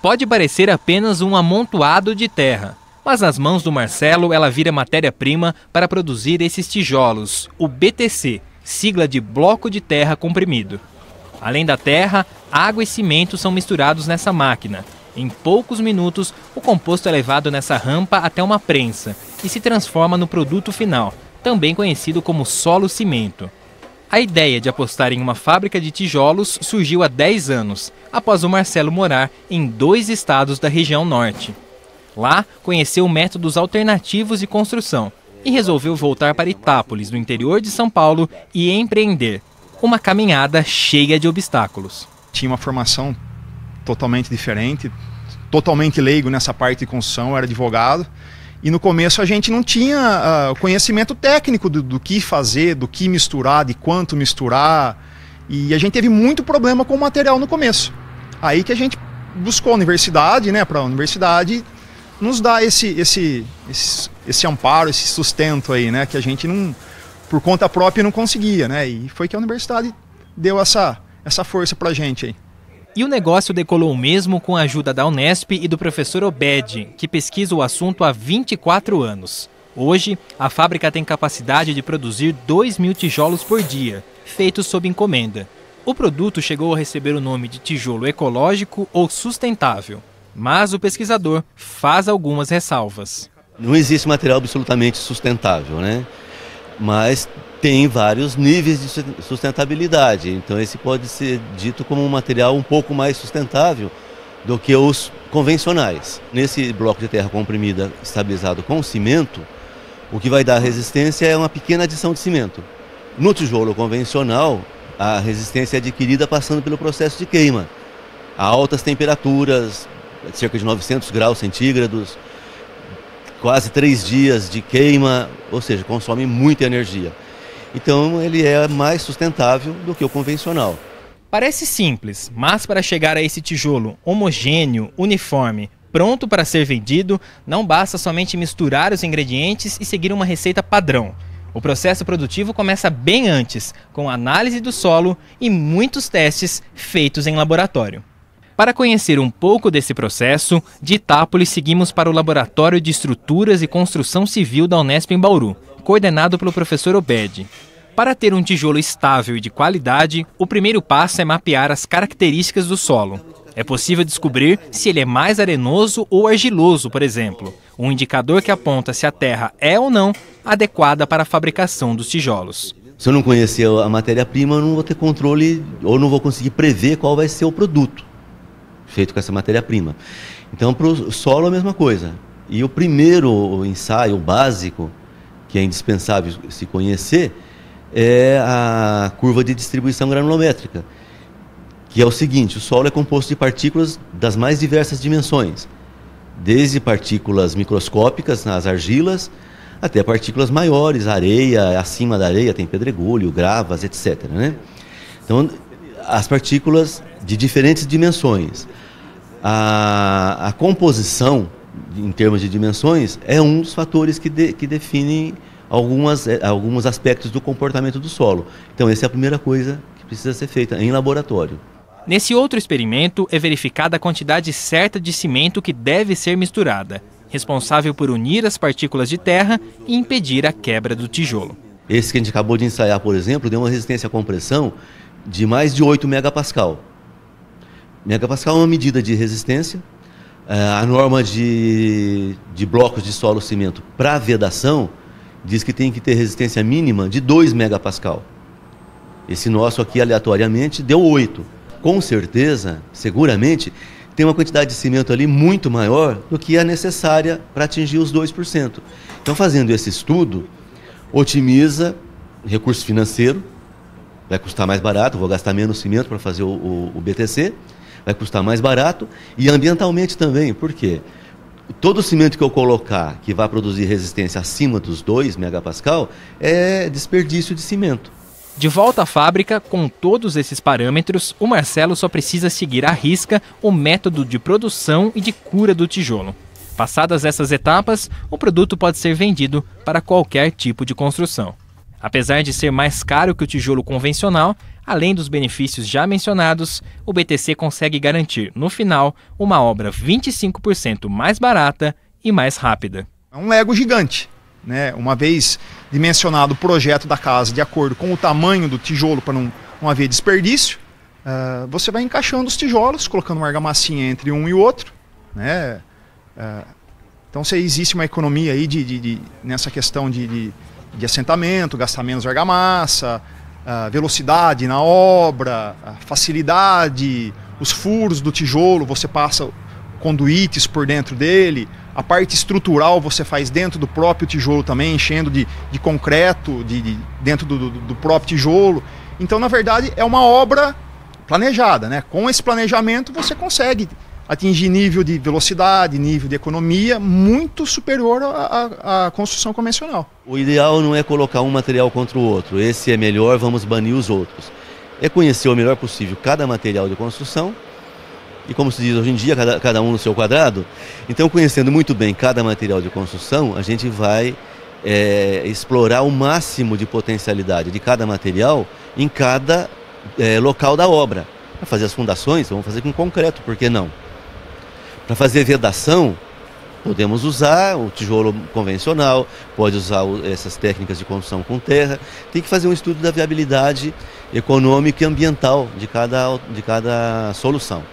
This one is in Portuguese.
Pode parecer apenas um amontoado de terra, mas nas mãos do Marcelo ela vira matéria-prima para produzir esses tijolos, o BTC, sigla de bloco de terra comprimido. Além da terra, água e cimento são misturados nessa máquina. Em poucos minutos, o composto é levado nessa rampa até uma prensa e se transforma no produto final, também conhecido como solo-cimento. A ideia de apostar em uma fábrica de tijolos surgiu há 10 anos, após o Marcelo morar em 2 estados da região norte. Lá, conheceu métodos alternativos de construção e resolveu voltar para Itápolis, no interior de São Paulo, e empreender. Uma caminhada cheia de obstáculos. Tinha uma formação totalmente diferente, totalmente leigo nessa parte de construção, eu era advogado. E no começo a gente não tinha conhecimento técnico do que fazer, do que misturar, de quanto misturar. E a gente teve muito problema com o material no começo. Aí que a gente buscou a universidade, né, para a universidade nos dar esse amparo, esse sustento aí, né, que a gente não, por conta própria, não conseguia, né? E foi que a universidade deu essa força pra gente aí. E o negócio decolou mesmo com a ajuda da Unesp e do professor Obed, que pesquisa o assunto há 24 anos. Hoje, a fábrica tem capacidade de produzir 2.000 tijolos por dia, feitos sob encomenda. O produto chegou a receber o nome de tijolo ecológico ou sustentável. Mas o pesquisador faz algumas ressalvas. Não existe material absolutamente sustentável, né? Mas tem vários níveis de sustentabilidade. Então esse pode ser dito como um material um pouco mais sustentável do que os convencionais. Nesse bloco de terra comprimida estabilizado com cimento, o que vai dar resistência é uma pequena adição de cimento. No tijolo convencional, a resistência é adquirida passando pelo processo de queima, a altas temperaturas, cerca de 900 graus centígrados, quase 3 dias de queima, ou seja, consome muita energia. Então ele é mais sustentável do que o convencional. Parece simples, mas para chegar a esse tijolo homogêneo, uniforme, pronto para ser vendido, não basta somente misturar os ingredientes e seguir uma receita padrão. O processo produtivo começa bem antes, com análise do solo e muitos testes feitos em laboratório. Para conhecer um pouco desse processo, de Itápolis seguimos para o Laboratório de Estruturas e Construção Civil da Unesp em Bauru, coordenado pelo professor Obed. Para ter um tijolo estável e de qualidade, o primeiro passo é mapear as características do solo. É possível descobrir se ele é mais arenoso ou argiloso, por exemplo, um indicador que aponta se a terra é ou não adequada para a fabricação dos tijolos. Se eu não conhecer a matéria-prima, eu não vou ter controle ou não vou conseguir prever qual vai ser o produto feito com essa matéria-prima. Então, para o solo, a mesma coisa. E o primeiro ensaio básico, que é indispensável se conhecer, é a curva de distribuição granulométrica, que é o seguinte: o solo é composto de partículas das mais diversas dimensões, desde partículas microscópicas nas argilas, até partículas maiores, areia, acima da areia tem pedregulho, gravas, etc., né? Então, as partículas de diferentes dimensões. A composição, em termos de dimensões, é um dos fatores que definem alguns aspectos do comportamento do solo. Então essa é a primeira coisa que precisa ser feita em laboratório. Nesse outro experimento é verificada a quantidade certa de cimento que deve ser misturada, responsável por unir as partículas de terra e impedir a quebra do tijolo. Esse que a gente acabou de ensaiar, por exemplo, deu uma resistência à compressão de mais de 8 megapascal. Megapascal é uma medida de resistência. A norma de blocos de solo-cimento para vedação diz que tem que ter resistência mínima de 2 megapascal. Esse nosso aqui, aleatoriamente, deu 8. Com certeza, seguramente, tem uma quantidade de cimento ali muito maior do que a necessária para atingir os 2%. Então, fazendo esse estudo, otimiza recurso financeiro, vai custar mais barato, vou gastar menos cimento para fazer o BTC, vai custar mais barato, e ambientalmente também, por quê? Todo cimento que eu colocar que vai produzir resistência acima dos 2 megapascal é desperdício de cimento. De volta à fábrica, com todos esses parâmetros, o Marcelo só precisa seguir à risca o método de produção e de cura do tijolo. Passadas essas etapas, o produto pode ser vendido para qualquer tipo de construção. Apesar de ser mais caro que o tijolo convencional, além dos benefícios já mencionados, o BTC consegue garantir, no final, uma obra 25% mais barata e mais rápida. É um Lego gigante, né? Uma vez dimensionado o projeto da casa de acordo com o tamanho do tijolo para não haver desperdício, você vai encaixando os tijolos, colocando uma argamassinha entre um e o outro, né? Então existe uma economia aí nessa questão de assentamento, gastar menos argamassa, velocidade na obra, facilidade, os furos do tijolo, você passa conduítes por dentro dele, a parte estrutural você faz dentro do próprio tijolo também, enchendo de concreto dentro do próprio tijolo. Então, na verdade, é uma obra planejada, né? Com esse planejamento você consegue atingir nível de velocidade, nível de economia muito superior à construção convencional. O ideal não é colocar um material contra o outro, esse é melhor, vamos banir os outros. É conhecer o melhor possível cada material de construção, e como se diz hoje em dia, cada um no seu quadrado. Então, conhecendo muito bem cada material de construção, a gente vai explorar o máximo de potencialidade de cada material em cada local da obra. Para fazer as fundações, vamos fazer com concreto, por que não? Para fazer vedação, podemos usar o tijolo convencional, pode usar essas técnicas de construção com terra. Tem que fazer um estudo da viabilidade econômica e ambiental de cada solução.